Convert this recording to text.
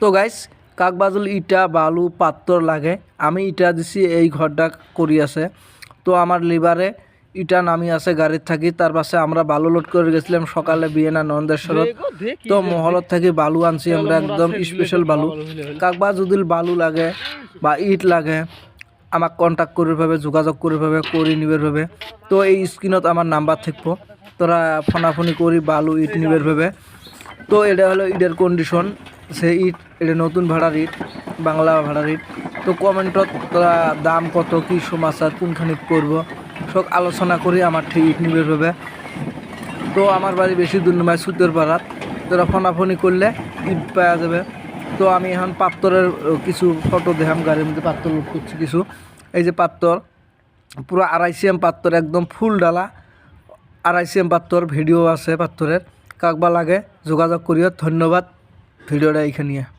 তো গাইস কাকবাজুল ইটা বালু পাত্তর লাগে আমি ইটা দিছি এই ঘরটা করি আছে তো আমার লিভারে ইটা নামি আছে গাড়ির থাকি তার পাশে আমরা বালু লোড করে গেছিলাম সকালে বিয়েনা নন্দেশ্বরত তো মহলত থাকি বালু আনছি আমরা একদম স্পেশাল বালু কাকবা যদি বালু লাগে বা ইট লাগে আমাক কন্ট্যাক্ট করে ভাবে যোগাযোগ করে ভাবে করি নিবের ভাবে তো এই স্ক্রিনত আমার নাম্বার থাকবো তোরা ফোনাফোনি করি বালু ইট নিবের ভাবে তো এটা হলো ইটের কন্ডিশন সে ইট এটা নতুন ভাড়ার ইট বাংলা ভাড়ার ইট তো কমেন্টত তোরা দাম কত কী সমাচার কোনখানিত করব সব আলোচনা করি আমার ঠিক ইট নিবের ভাবে তো আমার বাড়ি বেশি দূর নয় সুতের পাড়াত তোরা ফোনাফোনি করলে ইট পাওয়া যাবে তো আমি এখন পাত্তরের কিছু ফটো দেখাম গাড়ির মধ্যে পাত্তর লোড করছি কিছু এই যে পাত্তর পুরো 2.5 cm পাত্তর একদম ফুল ডালা 2.5 cm পাত্তর ভিডিও আছে পাত্তরের কাকবা লাগে যোগাযোগ করিও ধন্যবাদ ভিডিওটা এইখানে